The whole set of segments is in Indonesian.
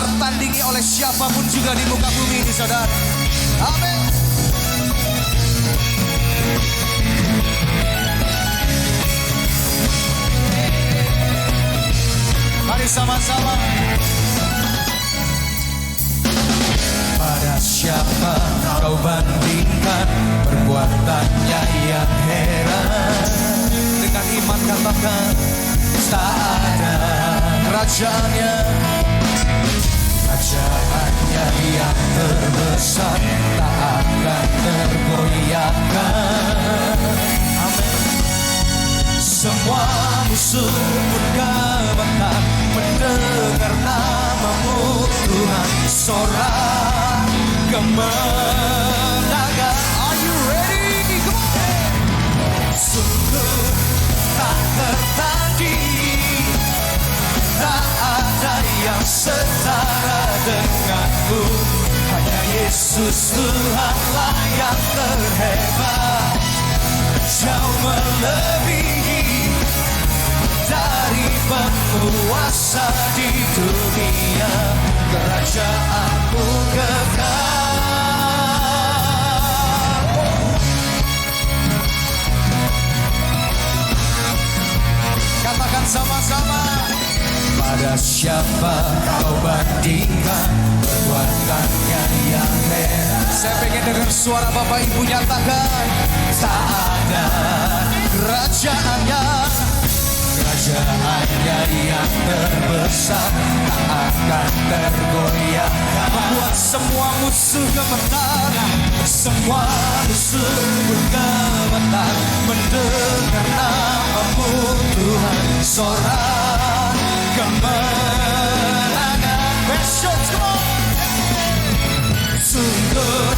tertandingi oleh siapapun juga di muka bumi ini, saudara. Amin. Mari sama-sama. Pada siapa kau bandingkan perbuatannya yang heran? Dengan iman katakan tak ada kerajaannya. Kerajaannya yang terbesar tak akan tergoyahkan. Amin. Semua musuh pun gemetar mendengar namamu Tuhan. Sorak kemenangan. Are you ready? Come on. Sungguh tak tertandingi, tak ada yang setara denganmu. Hanya Yesus Tuhanlah yang terhebat, jauh melebihi dari penguasa di dunia. Kerajaanmu kekal. Katakan sama-sama. Pada siapa kau bandingkan perbuatannya yang heran? Saya pengen dengar suara Bapak Ibu nyatakan. Tak ada kerajaannya. Kerajaannya yang terbesar tak akan tergoyahkan. Membuat semua musuh gemetar. Semua musuh gemetar mendengar namamu Tuhan. Sorak kemenangan. Besok semua. Sungguh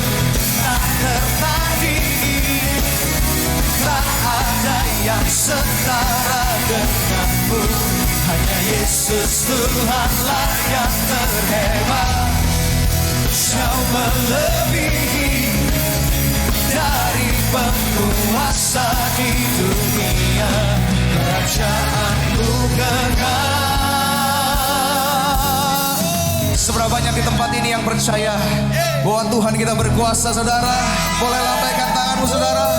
tak tertandingi, tak ada yang setara denganmu. Hanya Yesus Tuhanlah yang terhebat, jauh melebihi dari penguasa di dunia. Kerajaanmu kekal. Seberapa banyak di tempat ini yang percaya bahwa Tuhan kita berkuasa, saudara? Boleh lambaikan tanganmu, saudara.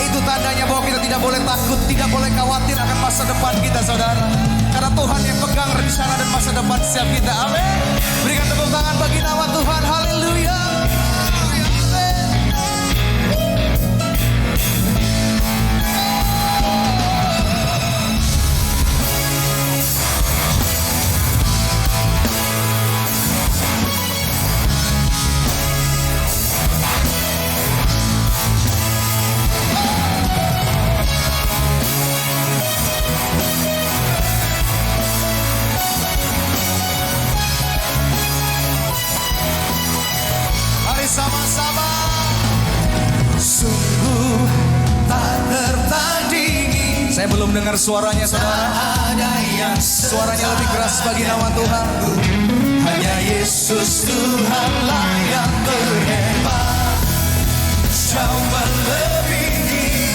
Itu tandanya bahwa kita tidak boleh takut, tidak boleh khawatir akan masa depan kita, saudara. Karena Tuhan yang pegang rencana dan masa depan setiap kita. Amin. Berikan tepuk tangan bagi nama Tuhan. Haleluya. Sama-sama. Sungguh tak tertandingi. Saya belum dengar suaranya, saudara. Suaranya lebih keras bagi nama Tuhan. Hanya Yesus Tuhanlah yang terhebat, jauh melebihi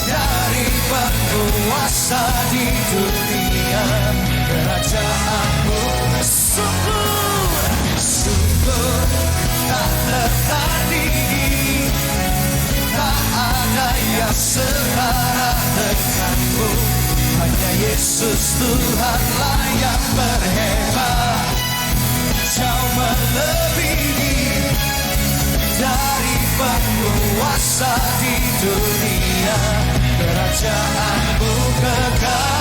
dari penguasa di dunia. Kerajaanmu sungguh tak tertandingi, tak ada yang setara denganmu. Hanya Yesus Tuhanlah yang berhebat, jauh melebihi dari penguasa di dunia. Kerajaanmu kekal.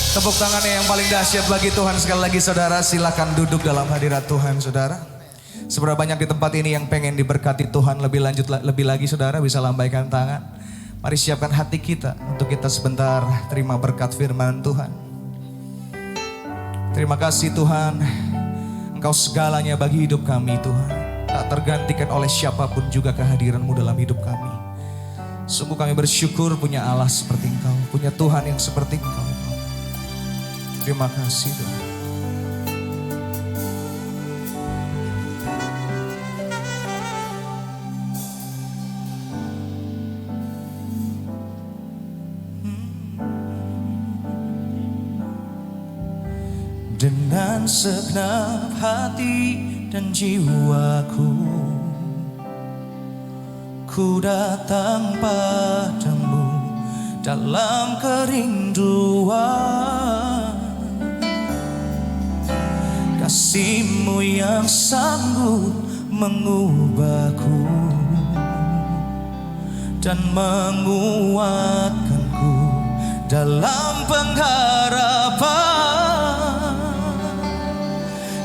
Tepuk tangannya yang paling dahsyat bagi Tuhan sekali lagi, saudara. Silakan duduk dalam hadirat Tuhan, saudara. Seberapa banyak di tempat ini yang pengen diberkati Tuhan lebih lanjut, lebih lagi, saudara bisa lambaikan tangan. Mari siapkan hati kita untuk kita sebentar terima berkat firman Tuhan. Terima kasih Tuhan, Engkau segalanya bagi hidup kami Tuhan. Tak tergantikan oleh siapapun juga kehadiran-Mu dalam hidup kami. Sungguh kami bersyukur punya Allah seperti Engkau, punya Tuhan yang seperti Engkau. Terima kasih Tuhan. Dengan segenap hati dan jiwaku, ku datang padamu dalam kerinduan. Kasih-Mu yang sanggup mengubahku dan menguatkanku dalam pengharapan.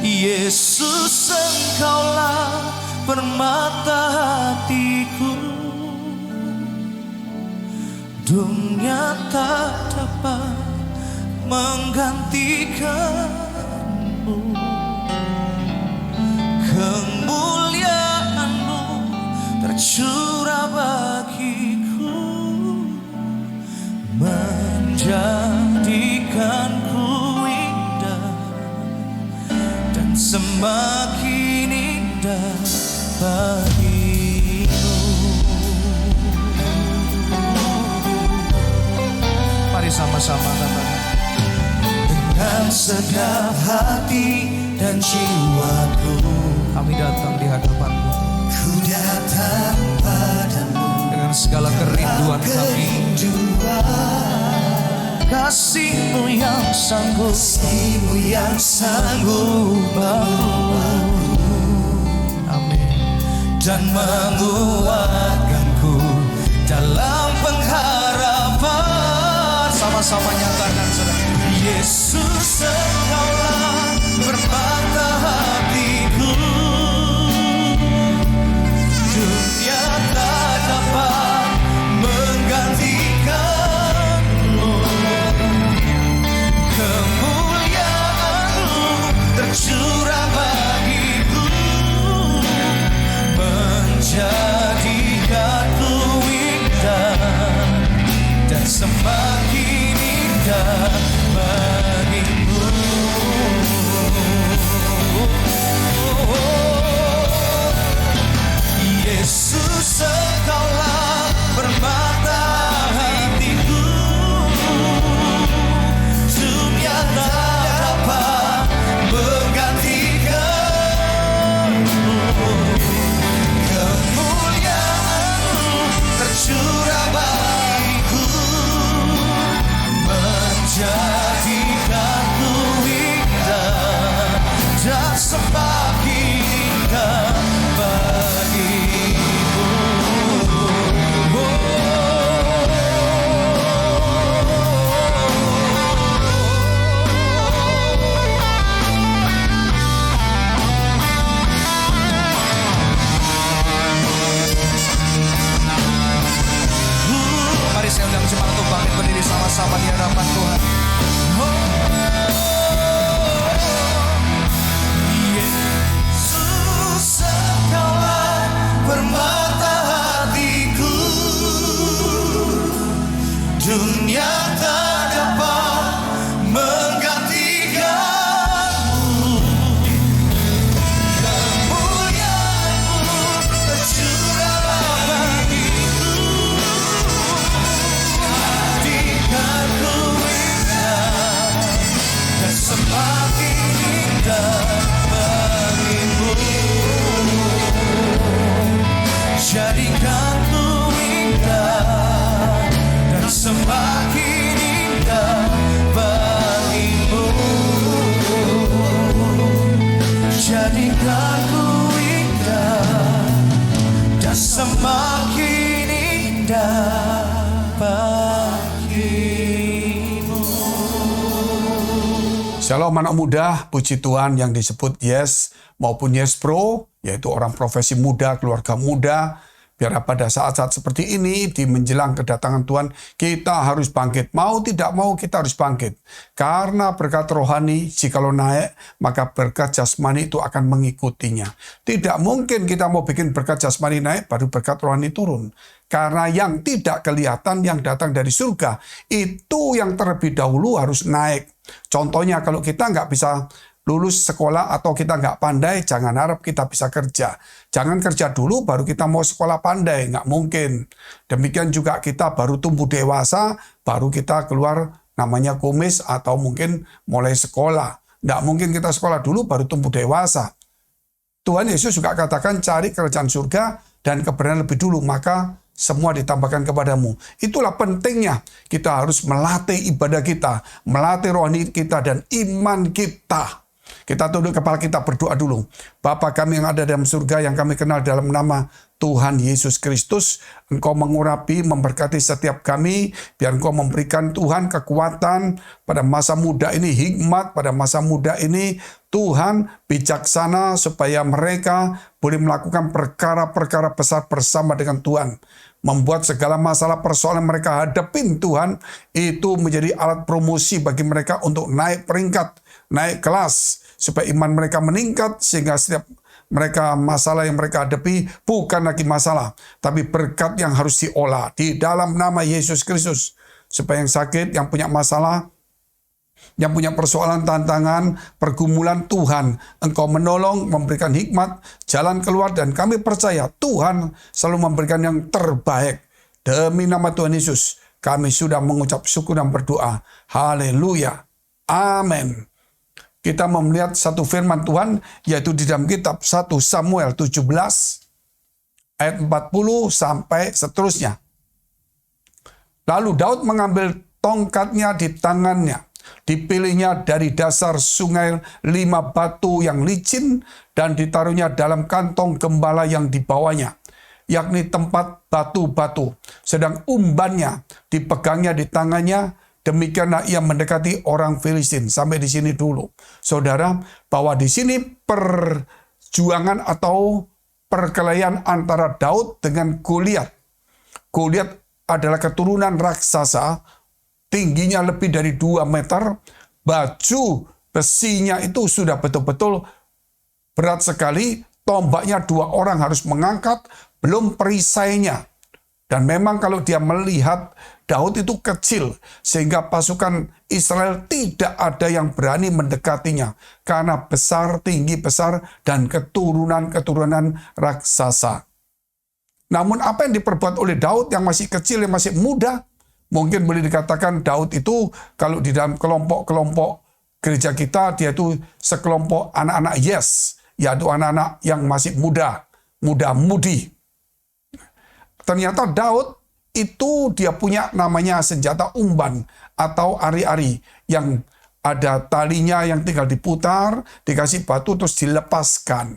Yesus, Engkaulah permata hatiku, dunia tak dapat menggantikan-Mu. Kemuliaan-Mu tercurah bagiku, menjadikanku indah dan semakin indah bagimu. Mari sama-sama katakan. Dengan segenap hati dan jiwaku, kami datang di hadapan-Mu. Ku datang padamu dengan segala kerinduan kami. Kasih-Mu yang sanggup, Kasih-Mu yang sanggup membuatku, amin, dan menguatkanku dalam pengharapan. Sama-sama nyatakan, saudara. Yesus, Engkaulah permata hatiku, dunia tak dapat menggantikan-Mu. Kemuliaan-Mu tercurah bagiku, menjadikanku indah dan semakin indah bagimu. Yesus, Engkaulah permata hatiku, dunia tak dapat menggantikan-Mu. Kemuliaan-Mu tercurah bagiku, menjadikanku indah dan semakin indah bagimu. Mari saya undang jemaat untuk bangkit berdiri sama-sama di hadapan Tuhan. Yesus, Engkaulah permata hatiku, dunia tak dapat menggantikan-Mu. Kemuliaan-Mu tercurah bagiku, jadikanku indah dan semakin indah bagimu. Jadikanku indah dan semakin indah bagimu. Jadikanku indah dan semakin indah bagimu. Shalom anak muda, puji Tuhan yang disebut Yes maupun Yes Pro, yaitu orang profesi muda, keluarga muda. Biar pada saat-saat seperti ini, di menjelang kedatangan Tuhan, kita harus bangkit. Mau tidak mau kita harus bangkit. Karena berkat rohani, jikalau naik, maka berkat jasmani itu akan mengikutinya. Tidak mungkin kita mau bikin berkat jasmani naik, baru berkat rohani turun. Karena yang tidak kelihatan, yang datang dari surga, itu yang terlebih dahulu harus naik. Contohnya kalau kita nggak bisa lulus sekolah atau kita nggak pandai, jangan harap kita bisa kerja. Jangan kerja dulu baru kita mau sekolah pandai, nggak mungkin. Demikian juga kita baru tumbuh dewasa, baru kita keluar namanya kumis atau mungkin mulai sekolah. Tidak mungkin kita sekolah dulu baru tumbuh dewasa. Tuhan Yesus juga katakan cari kerajaan surga dan kebenaran lebih dulu, maka semua ditambahkan kepadamu. Itulah pentingnya kita harus melatih ibadah kita, melatih rohani kita dan iman kita. Kita tunduk kepala kita, berdoa dulu. Bapa kami yang ada dalam surga, yang kami kenal dalam nama Tuhan Yesus Kristus, Engkau mengurapi, memberkati setiap kami, biar Engkau memberikan Tuhan kekuatan pada masa muda ini, hikmat pada masa muda ini, Tuhan bijaksana supaya mereka boleh melakukan perkara-perkara besar bersama dengan Tuhan. Membuat segala masalah persoalan mereka hadapin Tuhan, itu menjadi alat promosi bagi mereka untuk naik peringkat, naik kelas, supaya iman mereka meningkat, sehingga setiap mereka masalah yang mereka hadapi bukan lagi masalah, tapi berkat yang harus diolah di dalam nama Yesus Kristus. Supaya yang sakit, yang punya masalah, yang punya persoalan, tantangan, pergumulan, Tuhan, Engkau menolong, memberikan hikmat, jalan keluar, dan kami percaya Tuhan selalu memberikan yang terbaik. Demi nama Tuhan Yesus, kami sudah mengucap syukur dan berdoa. Haleluya. Amin. Kita melihat satu firman Tuhan, yaitu di dalam kitab 1 Samuel 17, ayat 40 sampai seterusnya. Lalu Daud mengambil tongkatnya di tangannya. Dipilihnya dari dasar sungai 5 batu yang licin dan ditaruhnya dalam kantong gembala yang dibawanya, yakni tempat batu-batu. Sedang umbannya dipegangnya di tangannya. Demikianlah ia mendekati orang Filistin. Sampai di sini dulu, saudara, bahwa di sini perjuangan atau perkelahian antara Daud dengan Goliat. Goliat adalah keturunan raksasa, tingginya lebih dari 2 meter, baju besinya itu sudah betul-betul berat sekali, tombaknya 2 orang harus mengangkat, belum perisainya. Dan memang kalau dia melihat Daud itu kecil, sehingga pasukan Israel tidak ada yang berani mendekatinya, karena besar, tinggi besar, dan keturunan-keturunan raksasa. Namun apa yang diperbuat oleh Daud yang masih kecil, yang masih muda, mungkin boleh dikatakan Daud itu kalau di dalam kelompok-kelompok gereja kita, dia itu sekelompok anak-anak Yes, yaitu anak-anak yang masih muda-mudi. Ternyata Daud itu dia punya namanya senjata umban atau ari-ari yang ada talinya yang tinggal diputar, dikasih batu terus dilepaskan.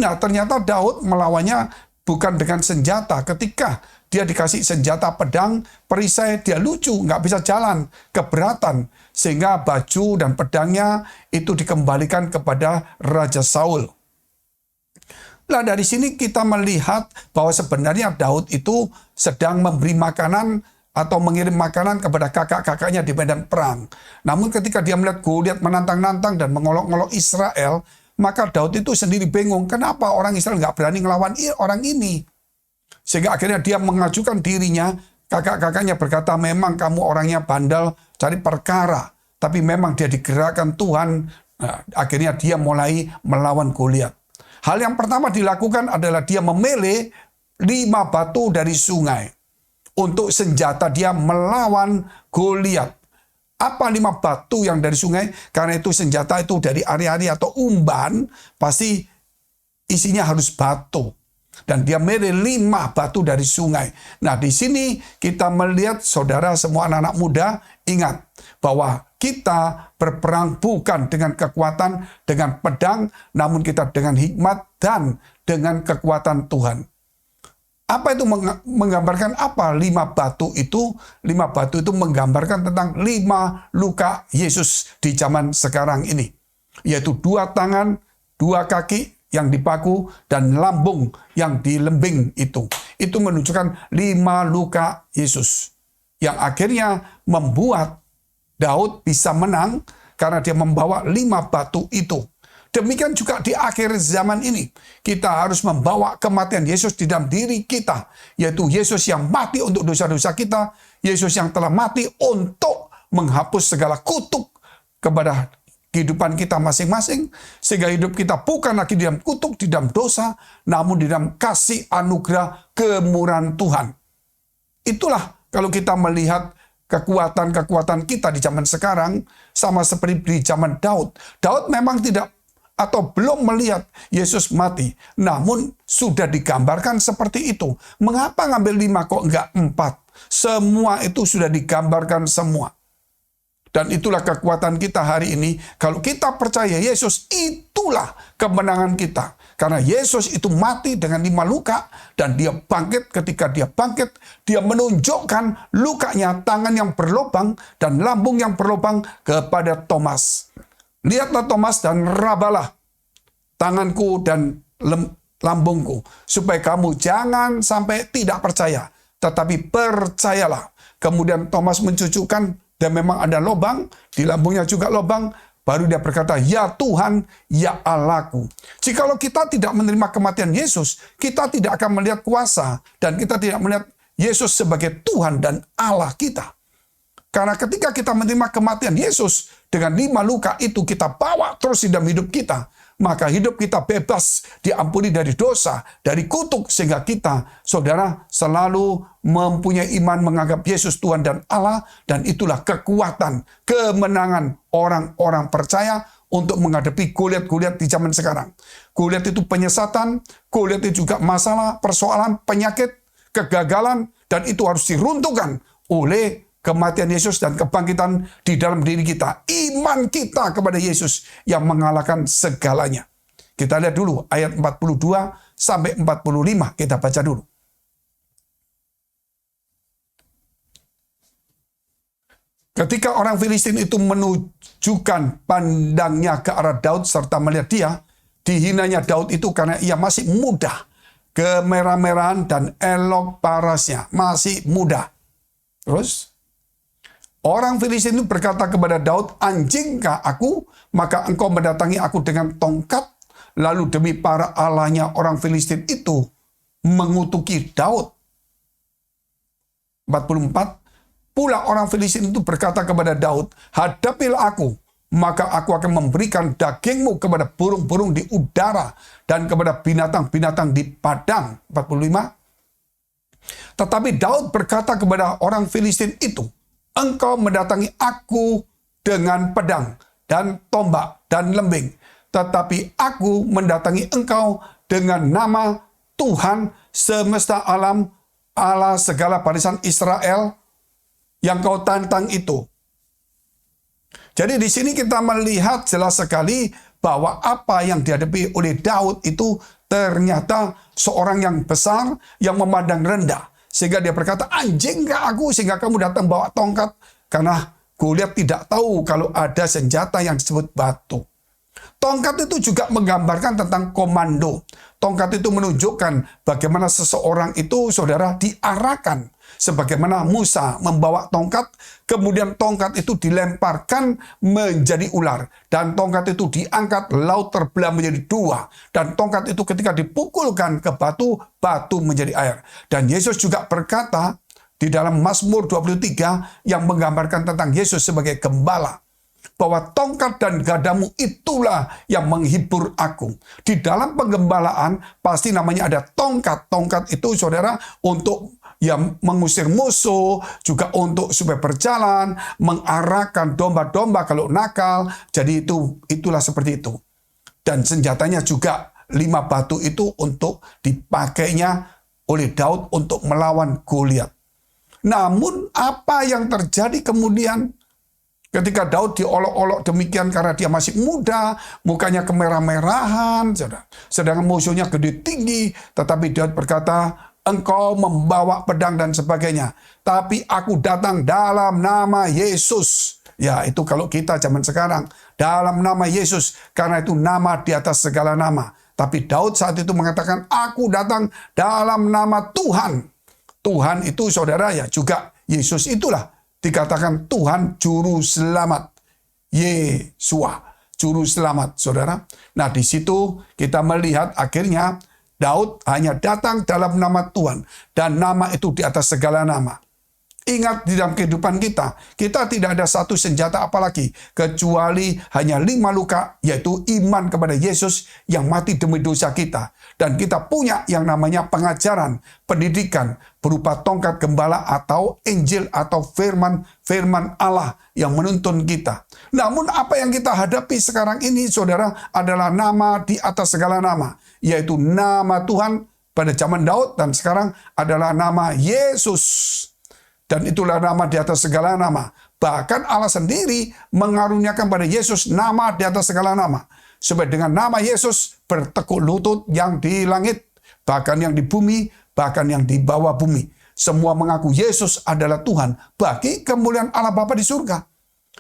Nah, ternyata Daud melawannya bukan dengan senjata. Ketika dia dikasih senjata pedang, perisai, dia lucu, nggak bisa jalan, keberatan. Sehingga baju dan pedangnya itu dikembalikan kepada Raja Saul. Nah, dari sini kita melihat bahwa sebenarnya Daud itu sedang memberi makanan atau mengirim makanan kepada kakak-kakaknya di medan perang. Namun ketika dia melihat Goliat menantang-nantang dan mengolok-olok Israel, maka Daud itu sendiri bingung, kenapa orang Israel nggak berani ngelawan orang ini? Sehingga akhirnya dia mengajukan dirinya, kakak-kakaknya berkata, memang kamu orangnya bandel, cari perkara. Tapi memang dia digerakkan Tuhan, nah, akhirnya dia mulai melawan Goliat. Hal yang pertama dilakukan adalah dia memilih 5 batu dari sungai untuk senjata dia melawan Goliat. Apa 5 batu yang dari sungai? Karena itu senjata itu dari ari-ari atau umban, pasti isinya harus batu. Dan dia milih 5 batu dari sungai. Nah, di sini kita melihat, saudara semua anak-anak muda, ingat bahwa kita berperang bukan dengan kekuatan, dengan pedang, namun kita dengan hikmat dan dengan kekuatan Tuhan. Apa itu menggambarkan apa? 5 batu itu? 5 batu itu menggambarkan tentang 5 luka Yesus di zaman sekarang ini. Yaitu 2 tangan, 2 kaki yang dipaku, dan lambung yang dilembing itu. Itu menunjukkan 5 luka Yesus. Yang akhirnya membuat Daud bisa menang karena dia membawa 5 batu itu. Demikian juga di akhir zaman ini. Kita harus membawa kematian Yesus di dalam diri kita. Yaitu Yesus yang mati untuk dosa-dosa kita. Yesus yang telah mati untuk menghapus segala kutuk kepada kehidupan kita masing-masing. Sehingga hidup kita bukan lagi di dalam kutuk, di dalam dosa, namun di dalam kasih anugerah kemurahan Tuhan. Itulah kalau kita melihat kekuatan-kekuatan kita di zaman sekarang sama seperti di zaman Daud. Daud memang tidak atau belum melihat Yesus mati, namun sudah digambarkan seperti itu. Mengapa ngambil 5 kok enggak 4? Semua itu sudah digambarkan semua. Dan itulah kekuatan kita hari ini. Kalau kita percaya Yesus, itulah kemenangan kita. Karena Yesus itu mati dengan 5 luka, dan dia bangkit. Ketika dia bangkit, dia menunjukkan lukanya, tangan yang berlubang dan lambung yang berlubang kepada Thomas. Lihatlah Thomas dan rabalah tanganku dan lambungku, supaya kamu jangan sampai tidak percaya, tetapi percayalah. Kemudian Thomas mencucukkan, dan memang ada lubang, di lambungnya juga lubang, baru dia berkata, ya Tuhan, ya Allahku. Jikalau kita tidak menerima kematian Yesus, kita tidak akan melihat kuasa, dan kita tidak melihat Yesus sebagai Tuhan dan Allah kita. Karena ketika kita menerima kematian Yesus, dengan 5 luka itu kita bawa terus di dalam hidup kita, maka hidup kita bebas, diampuni dari dosa, dari kutuk, sehingga kita, saudara, selalu mempunyai iman menganggap Yesus Tuhan dan Allah, dan itulah kekuatan, kemenangan orang-orang percaya untuk menghadapi Goliat-Goliat di zaman sekarang. Goliat itu penyesatan, Goliat itu juga masalah, persoalan, penyakit, kegagalan, dan itu harus diruntuhkan oleh kematian Yesus dan kebangkitan di dalam diri kita. Iman kita kepada Yesus yang mengalahkan segalanya. Kita lihat dulu ayat 42 sampai 45. Kita baca dulu. Ketika orang Filistin itu menunjukkan pandangnya ke arah Daud serta melihat dia, dihinanya Daud itu karena ia masih muda, kemerah-merahan dan elok parasnya, masih muda. Terus orang Filistin itu berkata kepada Daud, anjingkah aku, maka engkau mendatangi aku dengan tongkat. Lalu demi para allahnya orang Filistin itu mengutuki Daud. 44. Pula orang Filistin itu berkata kepada Daud, hadapilah aku, maka aku akan memberikan dagingmu kepada burung-burung di udara dan kepada binatang-binatang di padang. 45. Tetapi Daud berkata kepada orang Filistin itu, engkau mendatangi aku dengan pedang dan tombak dan lembing, tetapi aku mendatangi engkau dengan nama Tuhan semesta alam, Allah segala barisan Israel yang kau tantang itu. Jadi di sini kita melihat jelas sekali bahwa apa yang dihadapi oleh Daud itu ternyata seorang yang besar yang memandang rendah. Sehingga dia berkata, anjingkah aku sehingga kamu datang bawa tongkat? Karena Goliat tidak tahu kalau ada senjata yang disebut batu. Tongkat itu juga menggambarkan tentang komando. Tongkat itu menunjukkan bagaimana seseorang itu, saudara, diarahkan. Sebagaimana Musa membawa tongkat, kemudian tongkat itu dilemparkan menjadi ular. Dan tongkat itu diangkat, laut terbelah menjadi 2. Dan tongkat itu ketika dipukulkan ke batu, batu menjadi air. Dan Yesus juga berkata di dalam Mazmur 23 yang menggambarkan tentang Yesus sebagai gembala, bahwa tongkat dan gadamu itulah yang menghibur aku. Di dalam penggembalaan pasti namanya ada tongkat. Tongkat itu, saudara, untuk mengusir musuh, juga untuk supaya berjalan, mengarahkan domba-domba kalau nakal. Jadi itulah seperti itu. Dan senjatanya juga 5 batu itu untuk dipakainya oleh Daud untuk melawan Goliat. Namun apa yang terjadi kemudian ketika Daud diolok-olok demikian karena dia masih muda, mukanya kemerah-merahan, sedangkan musuhnya gede tinggi, tetapi Daud berkata, engkau membawa pedang dan sebagainya, tapi aku datang dalam nama Yesus. Ya, itu kalau kita zaman sekarang, dalam nama Yesus, karena itu nama di atas segala nama. Tapi Daud saat itu mengatakan, aku datang dalam nama Tuhan. Tuhan itu, saudara, ya juga Yesus itulah dikatakan Tuhan Juru Selamat. Yesua, Juru Selamat, saudara. Nah, di situ kita melihat akhirnya Daud hanya datang dalam nama Tuhan. Dan nama itu di atas segala nama. Ingat di dalam kehidupan kita tidak ada satu senjata apalagi kecuali hanya 5 luka, yaitu iman kepada Yesus yang mati demi dosa kita. Dan kita punya yang namanya pengajaran, pendidikan berupa tongkat gembala atau Injil atau firman Allah yang menuntun kita. Namun apa yang kita hadapi sekarang ini, saudara, adalah nama di atas segala nama, yaitu nama Tuhan pada zaman Daud dan sekarang adalah nama Yesus. Dan itulah nama di atas segala nama. Bahkan Allah sendiri mengaruniakan pada Yesus nama di atas segala nama. Supaya dengan nama Yesus bertekuk lutut yang di langit, bahkan yang di bumi, bahkan yang di bawah bumi. Semua mengaku Yesus adalah Tuhan bagi kemuliaan Allah Bapa di surga.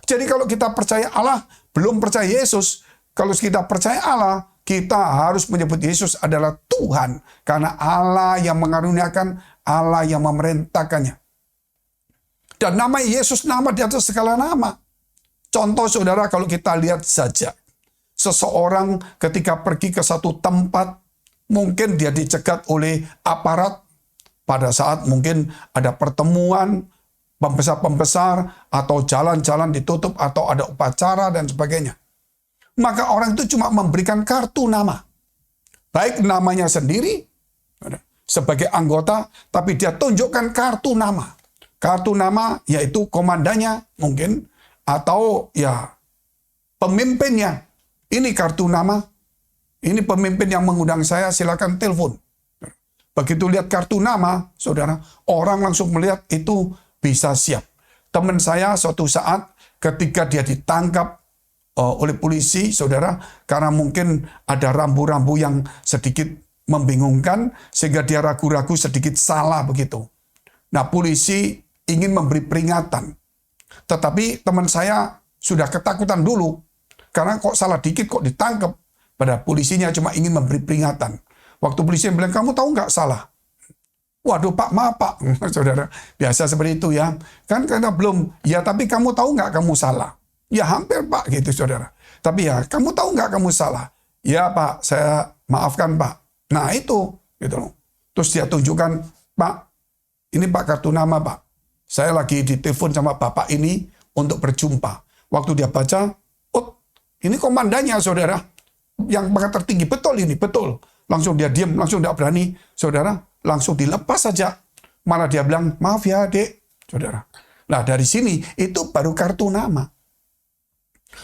Jadi kalau kita percaya Allah, belum percaya Yesus. Kalau kita percaya Allah, kita harus menyebut Yesus adalah Tuhan. Karena Allah yang mengaruniakan, Allah yang memerintahkannya. Dan nama Yesus nama di atas segala nama. Contoh saudara, kalau kita lihat saja. Seseorang ketika pergi ke satu tempat, mungkin dia dicegat oleh aparat pada saat mungkin ada pertemuan pembesar-pembesar atau jalan-jalan ditutup atau ada upacara dan sebagainya. Maka orang itu cuma memberikan kartu nama. Baik namanya sendiri sebagai anggota, tapi dia tunjukkan kartu nama. Kartu nama yaitu komandannya mungkin, atau ya pemimpinnya. Ini kartu nama, ini pemimpin yang mengundang saya, silakan telepon. Begitu lihat kartu nama, saudara, orang langsung melihat itu bisa siap. Teman saya suatu saat ketika dia ditangkap oleh polisi, saudara, karena mungkin ada rambu-rambu yang sedikit membingungkan, sehingga dia ragu-ragu sedikit salah begitu. Nah, polisi ingin memberi peringatan. Tetapi teman saya sudah ketakutan dulu. Karena kok salah dikit kok ditangkap. Pada polisinya cuma ingin memberi peringatan. Waktu polisi bilang, kamu tahu nggak salah? Waduh Pak, maaf Pak. Saudara, biasa seperti itu ya. Kan karena belum, ya tapi kamu tahu nggak kamu salah? Ya hampir Pak gitu saudara. Tapi ya, kamu tahu nggak kamu salah? Ya Pak, saya maafkan Pak. Nah itu, gitu loh. Terus dia tunjukkan, Pak, ini Pak kartu nama Pak. Saya lagi ditelepon sama bapak ini untuk berjumpa. Waktu dia baca, oh ini komandannya saudara. Yang pangkat tertinggi, betul ini, betul. Langsung dia diam, langsung tidak berani. Saudara, langsung dilepas saja. Malah dia bilang, maaf ya dek, saudara. Nah dari sini, itu baru kartu nama.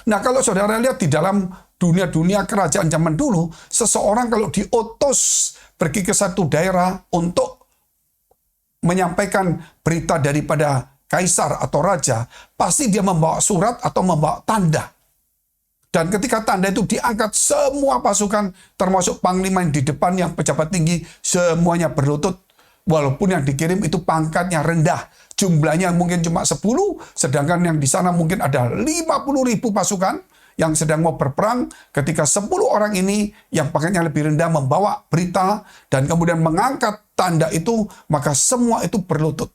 Nah kalau saudara lihat di dalam dunia kerajaan zaman dulu, seseorang kalau diutus pergi ke satu daerah untuk menyampaikan berita daripada kaisar atau raja, pasti dia membawa surat atau membawa tanda. Dan ketika tanda itu diangkat, semua pasukan, termasuk panglima yang di depan, yang pejabat tinggi, semuanya berlutut. Walaupun yang dikirim itu pangkatnya rendah. Jumlahnya mungkin cuma 10, sedangkan yang di sana mungkin ada 50.000 pasukan yang sedang mau berperang. Ketika 10 orang ini yang pangkatnya lebih rendah membawa berita dan kemudian mengangkat tanda itu, maka semua itu berlutut.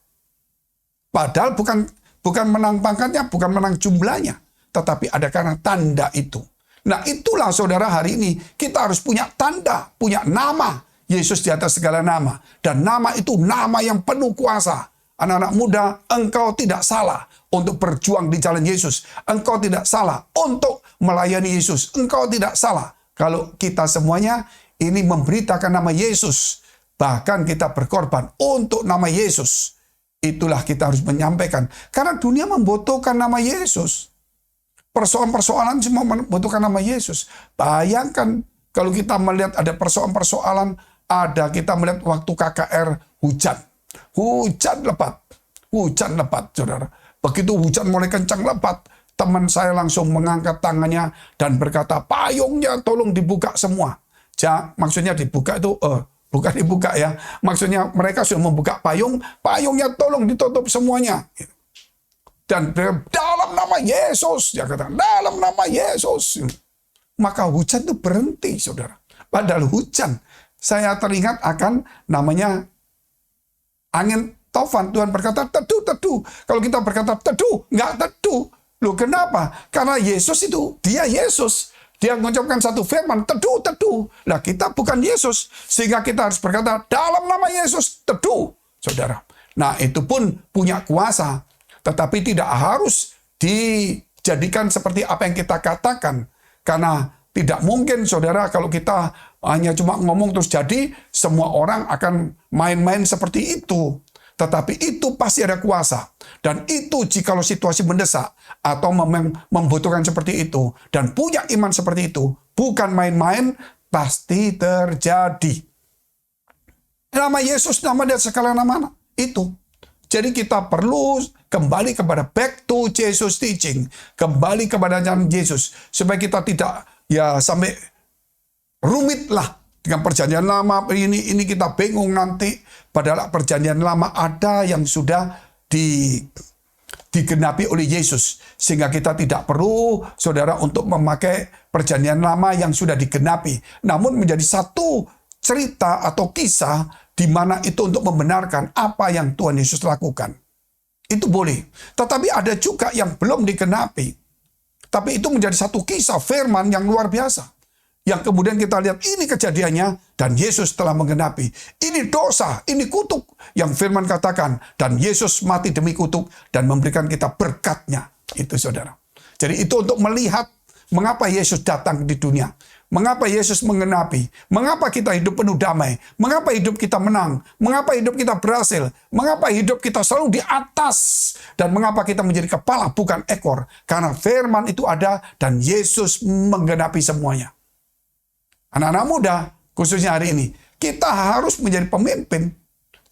Padahal bukan menang pangkatnya, bukan menang jumlahnya, tetapi ada karena tanda itu. Nah itulah saudara, hari ini kita harus punya tanda, punya nama Yesus di atas segala nama. Dan nama itu nama yang penuh kuasa. Anak-anak muda, engkau tidak salah untuk berjuang di jalan Yesus. Engkau tidak salah untuk melayani Yesus. Engkau tidak salah kalau kita semuanya ini memberitakan nama Yesus. Bahkan kita berkorban untuk nama Yesus. Itulah kita harus menyampaikan. Karena dunia membutuhkan nama Yesus. Persoalan-persoalan semua membutuhkan nama Yesus. Bayangkan kalau kita melihat ada persoalan-persoalan, kita melihat waktu KKR hujan. Hujan lebat, saudara. Begitu hujan mulai kencang lebat, teman saya langsung mengangkat tangannya dan berkata, payungnya tolong dibuka semua. Maksudnya dibuka itu, bukan dibuka ya. Maksudnya mereka sudah membuka payungnya tolong ditutup semuanya. Dan dalam nama Yesus, dia katakan, dalam nama Yesus. Maka hujan itu berhenti, saudara. Padahal hujan, saya teringat akan namanya angin taufan. Tuhan berkata, teduh, teduh. Kalau kita berkata, teduh, nggak teduh. Loh kenapa? Karena Yesus itu, dia Yesus. Dia mengucapkan satu firman, teduh, teduh. Nah kita bukan Yesus. Sehingga kita harus berkata, dalam nama Yesus, teduh. Saudara, Nah, itu pun punya kuasa, tetapi tidak harus dijadikan seperti apa yang kita katakan. Karena tidak mungkin, saudara, kalau kita hanya cuma ngomong terus jadi, semua orang akan main-main seperti itu. Tetapi itu pasti ada kuasa. Dan itu jikalau situasi mendesak atau membutuhkan seperti itu dan punya iman seperti itu, bukan main-main, pasti terjadi. Nama Yesus, nama dia segala nama itu. Jadi kita perlu kembali kepada back to Jesus teaching, kembali kepada ajaran Yesus, supaya kita tidak sampai rumit lah dengan perjanjian lama ini kita bingung nanti. Padahal perjanjian lama ada yang sudah digenapi oleh Yesus. Sehingga kita tidak perlu, saudara, untuk memakai perjanjian lama yang sudah digenapi. Namun menjadi satu cerita atau kisah di mana itu untuk membenarkan apa yang Tuhan Yesus lakukan. Itu boleh. Tetapi ada juga yang belum digenapi. Tapi itu menjadi satu kisah firman yang luar biasa. Yang kemudian kita lihat ini kejadiannya dan Yesus telah menggenapi. Ini dosa, ini kutuk yang firman katakan. Dan Yesus mati demi kutuk dan memberikan kita berkatnya. Itu saudara. Jadi itu untuk melihat mengapa Yesus datang di dunia. Mengapa Yesus menggenapi. Mengapa kita hidup penuh damai. Mengapa hidup kita menang. Mengapa hidup kita berhasil. Mengapa hidup kita selalu di atas. Dan mengapa kita menjadi kepala bukan ekor. Karena firman itu ada dan Yesus menggenapi semuanya. Anak-anak muda, khususnya hari ini, kita harus menjadi pemimpin.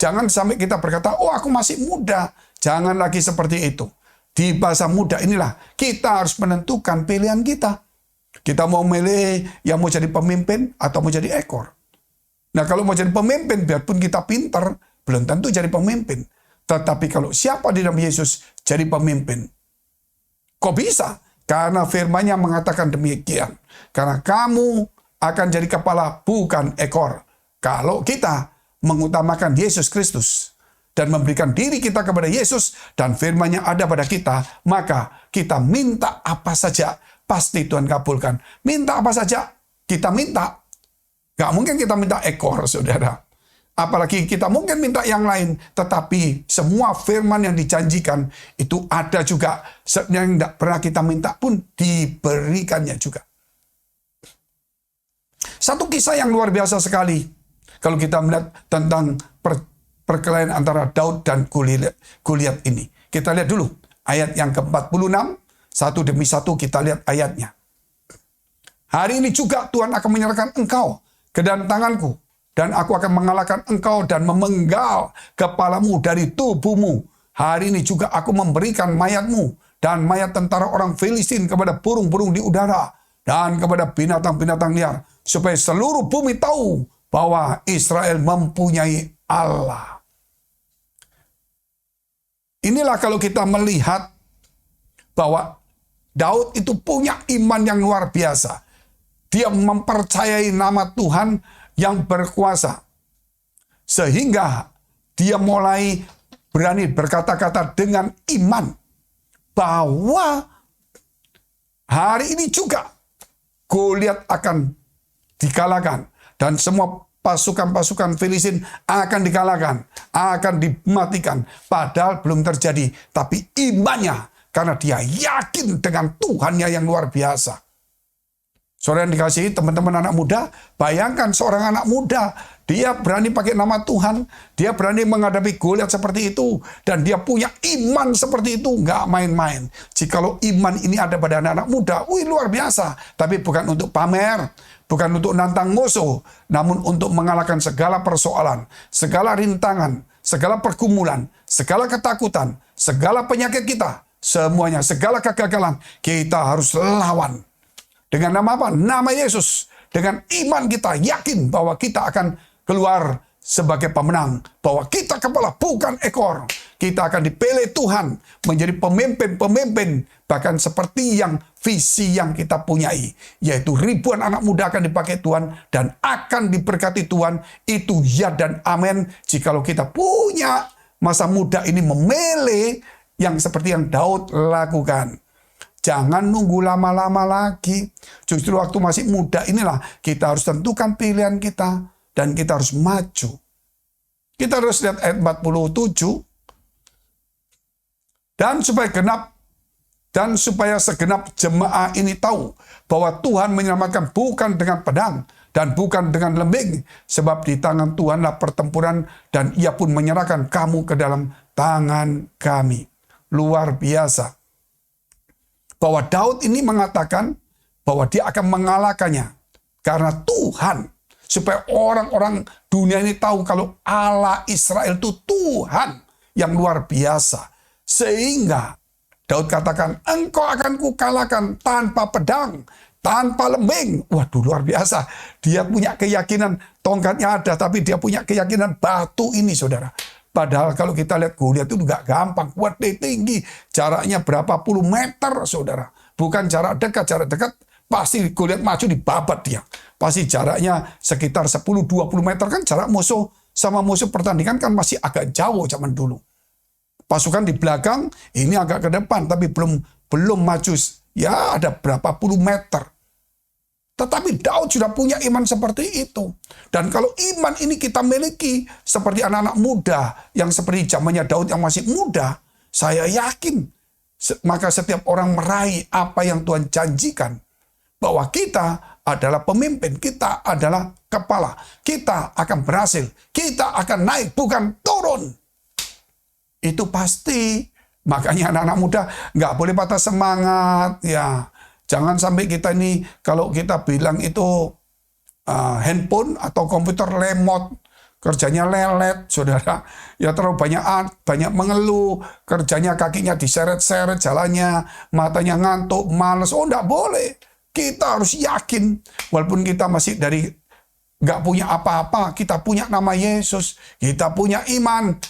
Jangan sampai kita berkata, oh aku masih muda. Jangan lagi seperti itu. Di bahasa muda inilah, kita harus menentukan pilihan kita. Kita mau milih yang mau jadi pemimpin atau mau jadi ekor. Nah kalau mau jadi pemimpin, biarpun kita pintar, belum tentu jadi pemimpin. Tetapi kalau siapa di dalam Yesus jadi pemimpin. Kok bisa? Karena firman-Nya mengatakan demikian. Karena kamu akan jadi kepala bukan ekor. Kalau kita mengutamakan Yesus Kristus dan memberikan diri kita kepada Yesus dan firman-Nya ada pada kita, maka kita minta apa saja pasti Tuhan kabulkan. Minta apa saja kita minta. Gak mungkin kita minta ekor, saudara. Apalagi kita mungkin minta yang lain. Tetapi semua firman yang dijanjikan itu ada juga. Yang tidak pernah kita minta pun diberikannya juga. Satu kisah yang luar biasa sekali. Kalau kita melihat tentang perkelahian antara Daud dan Goliat ini. Kita lihat dulu ayat yang ke-46. Satu demi satu kita lihat ayatnya. Hari ini juga Tuhan akan menyerahkan engkau ke dalam tanganku. Dan aku akan mengalahkan engkau dan memenggal kepalamu dari tubuhmu. Hari ini juga aku memberikan mayatmu dan mayat tentara orang Filistin kepada burung-burung di udara. Dan kepada binatang-binatang liar. Supaya seluruh bumi tahu bahwa Israel mempunyai Allah. Inilah kalau kita melihat bahwa Daud itu punya iman yang luar biasa. Dia mempercayai nama Tuhan yang berkuasa. Sehingga dia mulai berani berkata-kata dengan iman. Bahwa hari ini juga Goliat akan dikalahkan. Dan semua pasukan-pasukan Filistin akan dikalahkan. Akan dimatikan. Padahal belum terjadi. Tapi imannya. Karena dia yakin dengan Tuhannya yang luar biasa. Saudara yang dikasihi teman-teman anak muda, bayangkan seorang anak muda, dia berani pakai nama Tuhan, dia berani menghadapi Goliat seperti itu, dan dia punya iman seperti itu, nggak main-main. Jikalau iman ini ada pada anak-anak muda, wih luar biasa. Tapi bukan untuk pamer, bukan untuk nantang musuh, namun untuk mengalahkan segala persoalan, segala rintangan, segala pergumulan, segala ketakutan, segala penyakit kita. Semuanya, segala kegagalan, kita harus lawan. Dengan nama apa? Nama Yesus. Dengan iman kita yakin bahwa kita akan keluar sebagai pemenang. Bahwa kita kepala bukan ekor. Kita akan dipilih Tuhan menjadi pemimpin-pemimpin. Bahkan seperti yang visi yang kita punyai. Yaitu ribuan anak muda akan dipakai Tuhan dan akan diberkati Tuhan. Itu ya dan amin. Jikalau kita punya masa muda ini memilih yang seperti yang Daud lakukan. Jangan nunggu lama-lama lagi. Justru waktu masih muda inilah kita harus tentukan pilihan kita. Dan kita harus maju. Kita harus lihat ayat 47. Dan supaya segenap jemaah ini tahu bahwa Tuhan menyelamatkan bukan dengan pedang dan bukan dengan lembing, sebab di tangan Tuhanlah pertempuran dan Ia pun menyerahkan kamu ke dalam tangan kami. Luar biasa. Bahwa Daud ini mengatakan bahwa dia akan mengalahkannya karena Tuhan, supaya orang-orang dunia ini tahu kalau Allah Israel itu Tuhan yang luar biasa. Sehingga Daud katakan, engkau akan kukalahkan tanpa pedang, tanpa lembing. Waduh, luar biasa. Dia punya keyakinan, tongkatnya ada, tapi dia punya keyakinan batu ini, saudara. Padahal kalau kita lihat Goliat itu nggak gampang, kuat, tinggi, jaraknya berapa puluh meter, saudara. Bukan jarak dekat pasti Goliat maju dibabat dia. Pasti jaraknya sekitar 10-20 meter, kan jarak musuh sama musuh pertandingan kan masih agak jauh zaman dulu. Pasukan di belakang, ini agak ke depan, tapi belum maju. Ya, ada berapa puluh meter. Tetapi Daud sudah punya iman seperti itu. Dan kalau iman ini kita miliki seperti anak-anak muda, yang seperti zamannya Daud yang masih muda, saya yakin, maka setiap orang meraih apa yang Tuhan janjikan, bahwa kita adalah pemimpin, kita adalah kepala, kita akan berhasil, kita akan naik, bukan turun. Itu pasti. Makanya anak-anak muda nggak boleh patah semangat. Ya, jangan sampai kita ini, kalau kita bilang itu handphone atau komputer lemot, kerjanya lelet, saudara. Ya terlalu banyak mengeluh, kerjanya kakinya diseret-seret jalannya, matanya ngantuk, males. Oh, nggak boleh. Kita harus yakin, walaupun kita masih nggak punya apa-apa, kita punya nama Yesus, kita punya iman,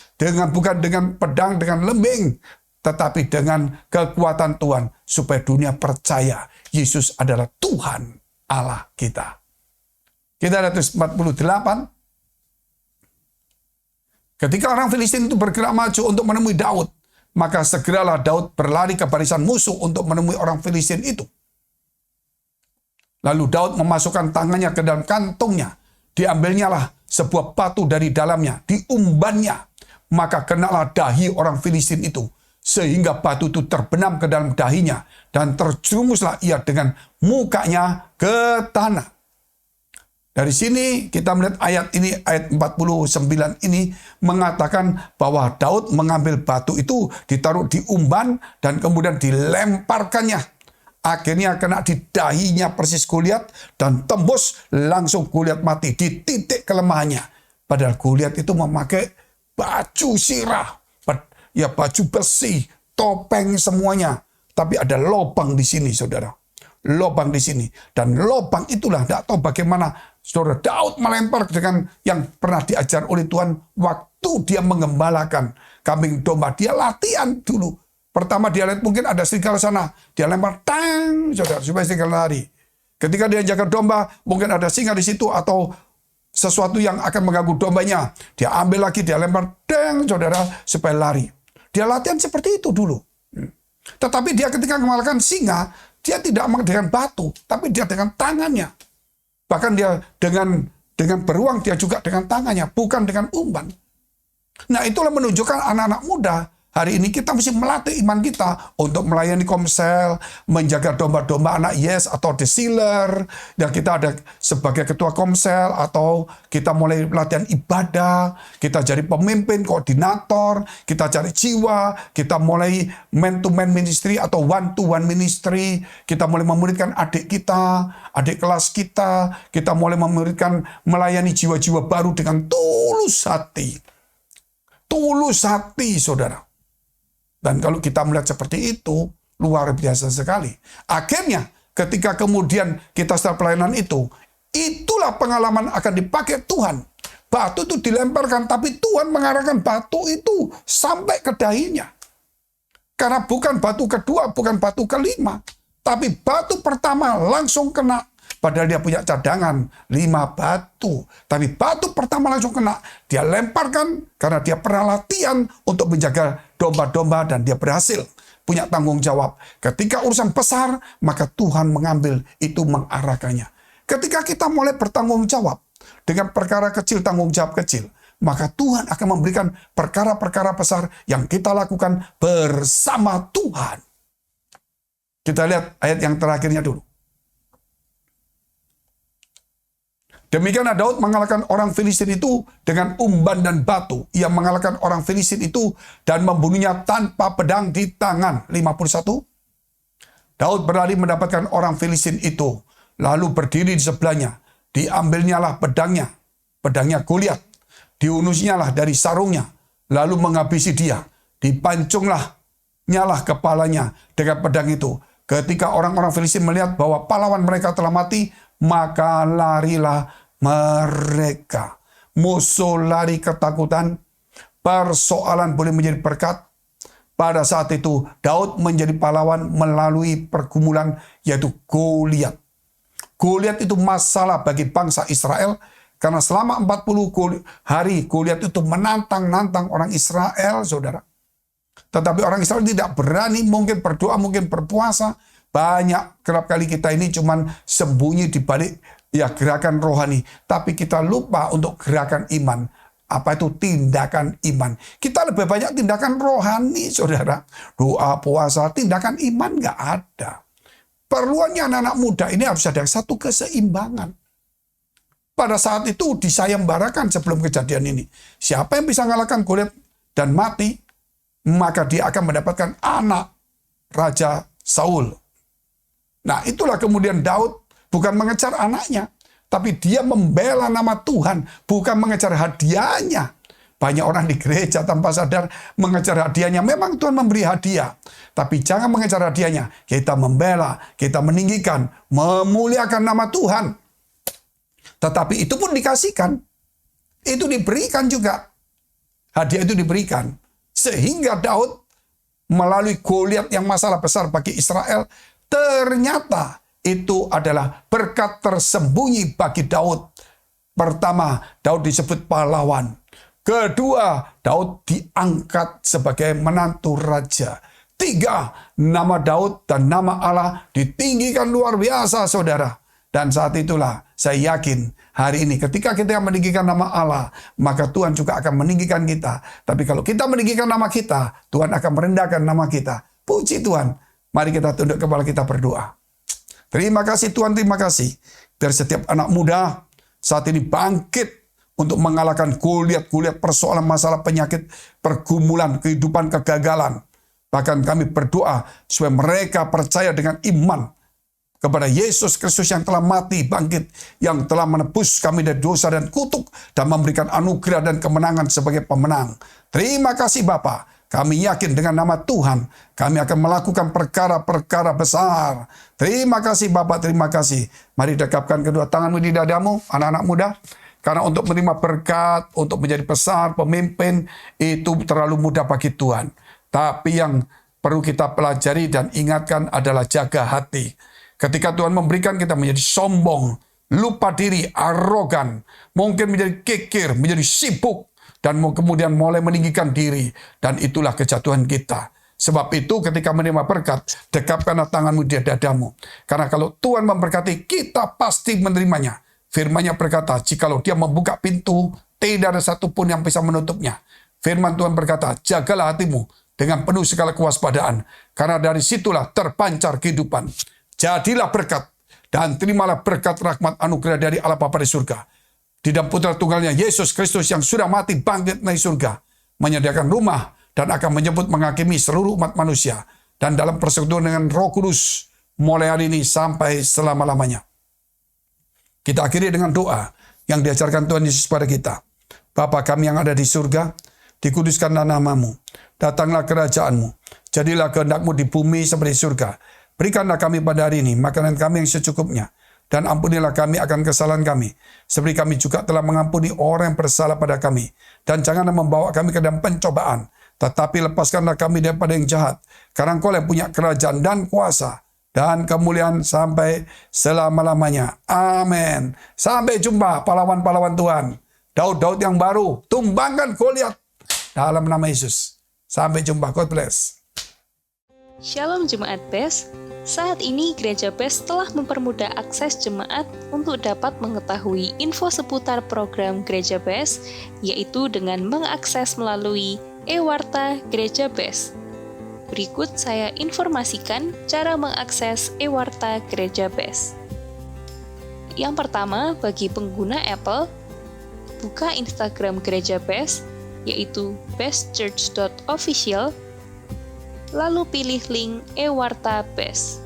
bukan dengan pedang, dengan lembing, tetapi dengan kekuatan Tuhan, supaya dunia percaya Yesus adalah Tuhan Allah kita. Kita lihat 48. Ketika orang Filistin itu bergerak maju untuk menemui Daud, maka segeralah Daud berlari ke barisan musuh untuk menemui orang Filistin itu. Lalu Daud memasukkan tangannya ke dalam kantongnya. Diambilnyalah sebuah batu dari dalamnya, diumbannya. Maka kenalah dahi orang Filistin itu, sehingga batu itu terbenam ke dalam dahinya, dan terjerumuslah ia dengan mukanya ke tanah. Dari sini kita melihat ayat ini, ayat 49 ini mengatakan bahwa Daud mengambil batu itu, ditaruh di umban, dan kemudian dilemparkannya. Akhirnya kena di dahinya persis Goliat, dan tembus langsung Goliat mati di titik kelemahannya. Padahal Goliat itu memakai baju sirah, ya baju besi, topeng semuanya. Tapi ada lubang di sini, saudara. Lubang di sini. Dan lubang itulah, tidak tahu bagaimana saudara Daud melempar dengan yang pernah diajar oleh Tuhan waktu dia mengembalakan kambing domba. Dia latihan dulu. Pertama dia lihat mungkin ada serigala sana, dia lempar tang, saudara, supaya serigala lari. Ketika dia jaga domba, mungkin ada singa di situ atau sesuatu yang akan mengganggu dombanya. Dia ambil lagi, dia lempar tang, saudara, supaya lari. Dia latihan seperti itu dulu. Tetapi dia ketika mengalahkan singa, dia tidak dengan batu, tapi dia dengan tangannya. Bahkan dia dengan beruang, dia juga dengan tangannya, bukan dengan umban. Nah, itulah menunjukkan anak-anak muda. Hari ini kita mesti melatih iman kita untuk melayani komsel, menjaga domba-domba anak Yes atau The Sealer. Dan kita ada sebagai ketua komsel, atau kita mulai latihan ibadah, kita jadi pemimpin, koordinator, kita cari jiwa, kita mulai man-to-man ministry atau one-to-one ministry. Kita mulai memuridkan adik kita, adik kelas kita mulai memuridkan melayani jiwa-jiwa baru dengan tulus hati. Tulus hati, saudara. Dan kalau kita melihat seperti itu, luar biasa sekali. Akhirnya, ketika kemudian kita setelah pelayanan itu, itulah pengalaman akan dipakai Tuhan. Batu itu dilemparkan, tapi Tuhan mengarahkan batu itu sampai ke dahinya. Karena bukan batu kedua, bukan batu kelima, tapi batu pertama langsung kena. Padahal dia punya cadangan 5 batu. Tapi batu pertama langsung kena. Dia lemparkan karena dia pernah latihan untuk menjaga domba-domba dan dia berhasil. Punya tanggung jawab. Ketika urusan besar, maka Tuhan mengambil itu, mengarahkannya. Ketika kita mulai bertanggung jawab dengan perkara kecil, tanggung jawab kecil, maka Tuhan akan memberikan perkara-perkara besar yang kita lakukan bersama Tuhan. Kita lihat ayat yang terakhirnya dulu. Demikianlah Daud mengalahkan orang Filistin itu dengan umban dan batu. Ia mengalahkan orang Filistin itu dan membunuhnya tanpa pedang di tangan. 51. Daud berlari mendapatkan orang Filistin itu, lalu berdiri di sebelahnya. Diambilnyalah pedangnya Goliat. Diunusnyalah dari sarungnya, lalu menghabisi dia. Nyalah kepalanya dengan pedang itu. Ketika orang-orang Filistin melihat bahwa pahlawan mereka telah mati, maka larilah mereka. Musuh lari ketakutan, persoalan boleh menjadi berkat. Pada saat itu Daud menjadi pahlawan melalui pergumulan, yaitu Goliat. Goliat itu masalah bagi bangsa Israel, karena selama 40 hari Goliat itu menantang orang Israel, saudara. Tetapi orang Israel tidak berani, mungkin berdoa, mungkin berpuasa. Kerap kali kita ini cuman sembunyi di balik gerakan rohani. Tapi kita lupa untuk gerakan iman. Apa itu tindakan iman? Kita lebih banyak tindakan rohani, saudara. Doa, puasa, tindakan iman nggak ada. Perluannya anak-anak muda ini harus ada satu keseimbangan. Pada saat itu disayembarakan sebelum kejadian ini. Siapa yang bisa mengalahkan Goliat dan mati, maka dia akan mendapatkan anak Raja Saul. Nah, itulah kemudian Daud bukan mengejar anaknya, tapi dia membela nama Tuhan, bukan mengejar hadiahnya. Banyak orang di gereja tanpa sadar mengejar hadiahnya. Memang Tuhan memberi hadiah, tapi jangan mengejar hadiahnya. Kita membela, kita meninggikan, memuliakan nama Tuhan. Tetapi itu pun dikasihkan. Itu diberikan juga. Hadiah itu diberikan. Sehingga Daud melalui Goliat yang masalah besar bagi Israel, ternyata itu adalah berkat tersembunyi bagi Daud. Pertama, Daud disebut pahlawan. Kedua, Daud diangkat sebagai menantu raja. 3, nama Daud dan nama Allah ditinggikan luar biasa, saudara. Dan saat itulah saya yakin hari ini ketika kita meninggikan nama Allah, maka Tuhan juga akan meninggikan kita. Tapi kalau kita meninggikan nama kita, Tuhan akan merendahkan nama kita. Puji Tuhan. Mari kita tunduk kepala kita berdoa. Terima kasih Tuhan, terima kasih. Biar setiap anak muda saat ini bangkit untuk mengalahkan Goliat persoalan, masalah, penyakit, pergumulan, kehidupan, kegagalan. Bahkan kami berdoa supaya mereka percaya dengan iman kepada Yesus Kristus yang telah mati, bangkit, yang telah menebus kami dari dosa dan kutuk, dan memberikan anugerah dan kemenangan sebagai pemenang. Terima kasih Bapa. Kami yakin dengan nama Tuhan, kami akan melakukan perkara-perkara besar. Terima kasih Bapak, terima kasih. Mari dekapkan kedua tanganmu di dadamu, anak-anak muda. Karena untuk menerima berkat, untuk menjadi besar, pemimpin, itu terlalu mudah bagi Tuhan. Tapi yang perlu kita pelajari dan ingatkan adalah jaga hati. Ketika Tuhan memberikan, kita menjadi sombong, lupa diri, arogan, mungkin menjadi kikir, menjadi sibuk, dan kemudian mulai meninggikan diri. Dan itulah kejatuhan kita. Sebab itu ketika menerima berkat, dekapkanlah tanganmu di dadamu. Karena kalau Tuhan memberkati, kita pasti menerimanya. Firman-Nya berkata, jikalau Dia membuka pintu, tidak ada satupun yang bisa menutupnya. Firman Tuhan berkata, jagalah hatimu dengan penuh segala kewaspadaan. Karena dari situlah terpancar kehidupan. Jadilah berkat dan terimalah berkat rahmat anugerah dari Allah Bapa di surga. Di dalam Putra Tunggalnya Yesus Kristus yang sudah mati bangkit dari surga, menyediakan rumah dan akan menyebut menghakimi seluruh umat manusia. Dan dalam persekutuan dengan Roh Kudus mulai hari ini sampai selama-lamanya. Kita akhiri dengan doa yang diajarkan Tuhan Yesus pada kita. Bapa kami yang ada di surga, dikuduskanlah namamu. Datanglah kerajaanmu. Jadilah kehendak-Mu di bumi seperti surga. Berikanlah kami pada hari ini makanan kami yang secukupnya. Dan ampunilah kami akan kesalahan kami. Seperti kami juga telah mengampuni orang yang bersalah pada kami. Dan janganlah membawa kami ke dalam pencobaan. Tetapi lepaskanlah kami daripada yang jahat. Karena Engkau yang punya kerajaan dan kuasa. Dan kemuliaan sampai selama-lamanya. Amin. Sampai jumpa pahlawan-pahlawan Tuhan. Daud-Daud yang baru. Tumbangkan Goliat. Dalam nama Yesus. Sampai jumpa. God bless. Shalom Jemaat Pes, Saat ini Gereja BES telah mempermudah akses jemaat untuk dapat mengetahui info seputar program Gereja BES, yaitu dengan mengakses melalui e-warta Gereja BES. Berikut saya informasikan cara mengakses e-warta Gereja BES. Yang pertama, bagi pengguna Apple, buka Instagram Gereja BES, yaitu bestchurch.official, lalu pilih link e-warta BES.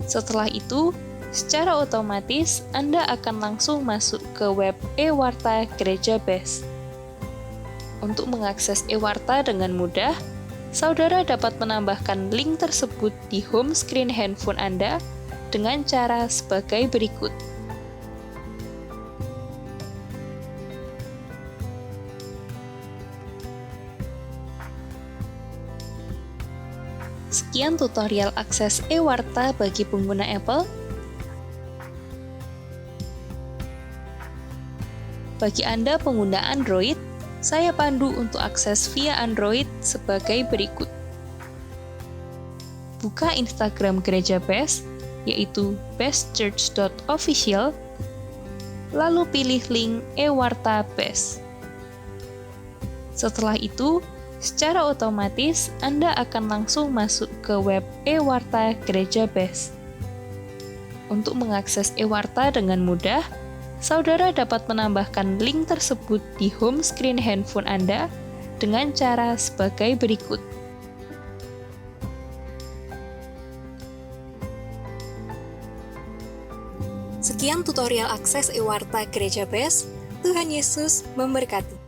Setelah itu, secara otomatis Anda akan langsung masuk ke web e-warta Gereja BES. Untuk mengakses e-warta dengan mudah, saudara dapat menambahkan link tersebut di home screen handphone Anda dengan cara sebagai berikut. Sekian tutorial akses e-warta bagi pengguna Apple. Bagi Anda pengguna Android, saya pandu untuk akses via Android sebagai berikut. Buka Instagram Gereja BES, yaitu bestchurch.official, lalu pilih link e-warta BES. Setelah itu, secara otomatis Anda akan langsung masuk ke web e-warta Gereja BES. Untuk mengakses e-warta dengan mudah, saudara dapat menambahkan link tersebut di home screen handphone Anda dengan cara sebagai berikut. Sekian tutorial akses e-warta Gereja BES. Tuhan Yesus memberkati.